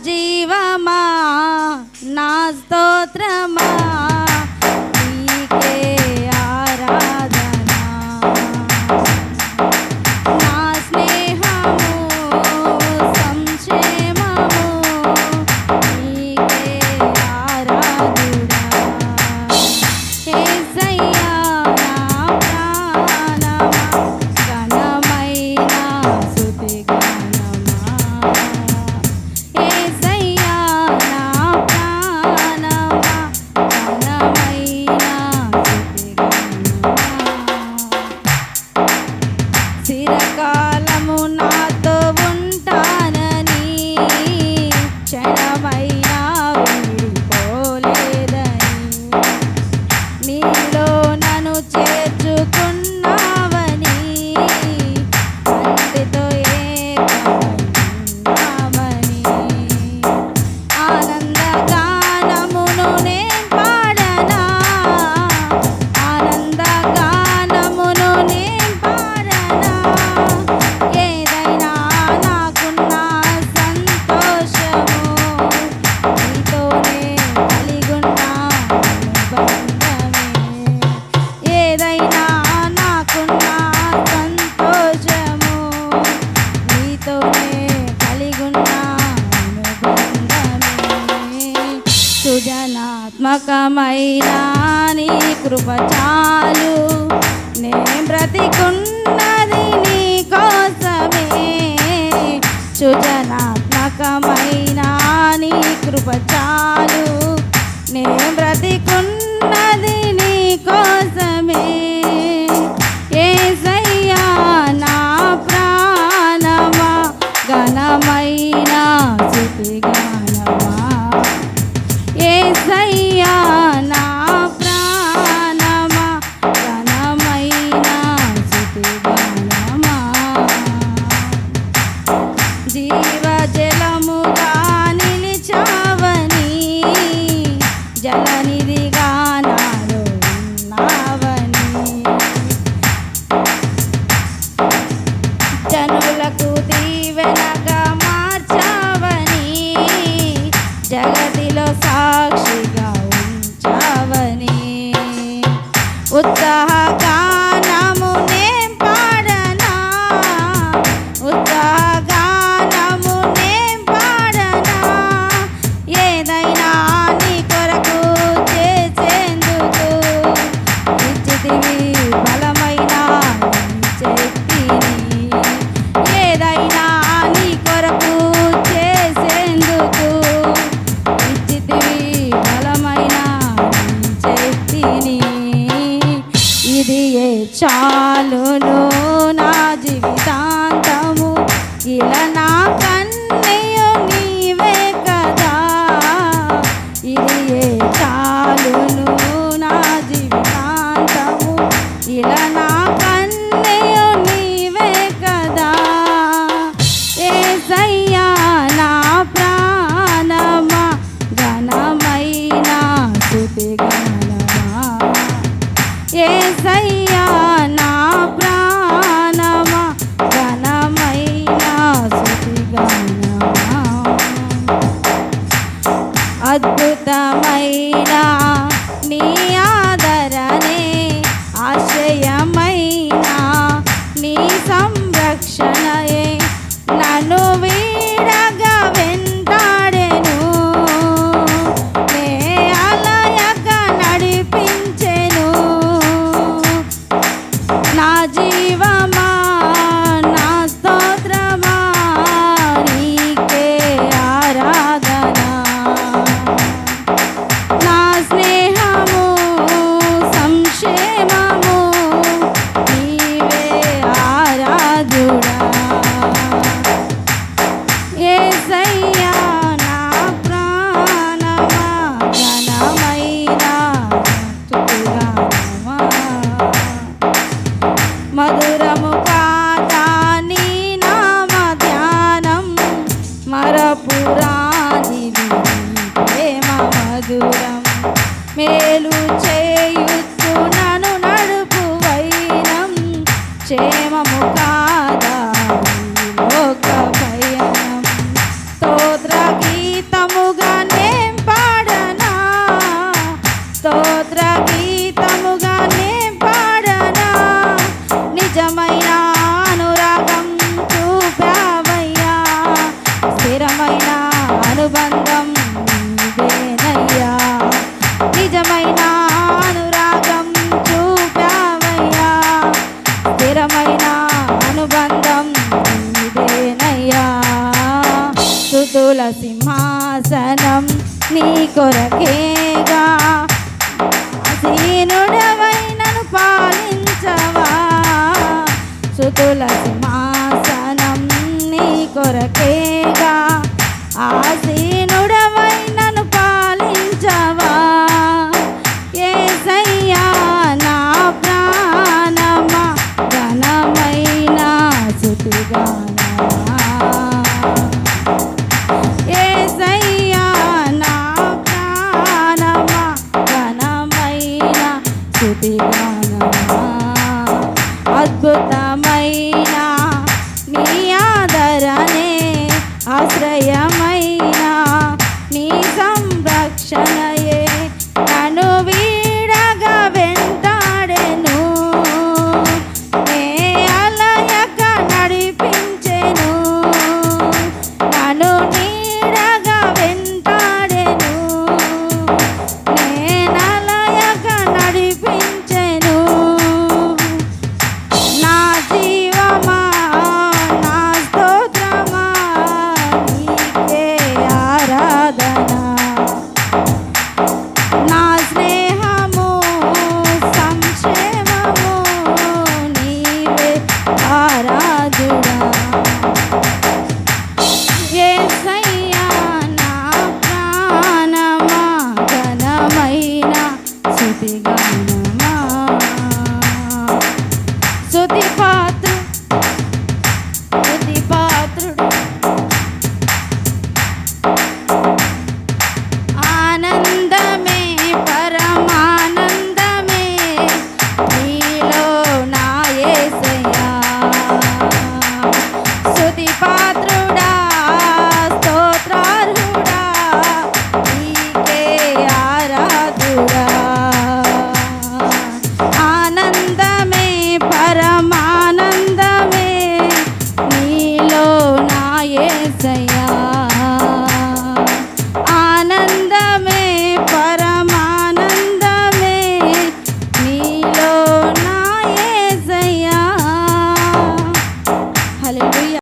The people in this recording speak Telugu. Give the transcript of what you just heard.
జీవమా నా స్తోత్రమా నీకే ఆరాధనా నా స్నేహము సంక్షేమము నీకే ఆరాధుడా యేసయ్యా నా ప్రాణమా ఘనమైన స్తుతి చిరకాలము నాతో ఉంటానని క్షణమైనా వీడిపోలేదని నీలో నన్ను చేర్చుకున్నావని తండ్రితో ఏకమై ఆనందగానమును నేను పాడనా ఆనందగానమును నేను పాడనా ఏదైనా నాకున్న సంతోషము నీతోనే కలిగున్న అనుబంధమే ఏదైనా నాకున్న సంతోషము నీతోనే కలిగున్న అనుబంధమే సృజనాత్మకమైన నీ కృప చాలు నే బ్రతికున్నది నీ కోసమే సృజనాత్మకమైన నీ కృప చాలు నే బ్రతికున్నది నీ కోసమే యేసయ్యా నా ప్రాణమా ఘనమైన స్తుతి గానమా యేసయ్యా నా ప్రాణమా ఘనమైన స్తుతి గానమా జీవజలముగా నిలిచావని జలనిధిగా నాలో ఉన్నావని జనులకు దీవెనగా మార్చావని అనుబంధం నీవేనయ్యా. నిజమైన అనురాగం చూపావయ్యా, స్థిరమైన అనుబంధం నీవేనయ్యా. స్తుతుల సింహాసనం నీ కొరకేగా, ఆసీనుడవై నన్ను పాలించవా. స్తుతుల సింహాసనం నీ కొరకేగా, ఆసీనుడవై నన్ను పాలించవా. యేసయ్యా నా ప్రాణమా, ఘనమైన స్తుతిగానమా. యేసయ్యా నా ప్రాణమా, ఘనమైన స్తుతిగానమా. అద్భుతమైన నీ ఆదరణే, ఆశ్రయమైన నీ సంరక్షణయే నన్ను వీడగా వెంటాడెను. నే అలయక నడిపించెను, నన్ను నీడగా వెంటాడెను. నేనలయక నడిపించెను. నా జీవమా నా స్తోత్రమా, నీకే ఆరాధన. నా స్నేహము సంక్షేమము నీవే ఆరాధుడా. యేసయ్యా నా ప్రాణమా, ఘనమైన స్తుతిగానమా. స్తుతిపాత్రుడు ఆనందమే పరమానందమే నీలో నా యేసయ్యా. స్తుతిపాత్రుడా స్తోత్రార్హుడా, నీకే ఆరాధుడా. ఆనందమే పరమానందమే నీలో నా యేసయ్యా.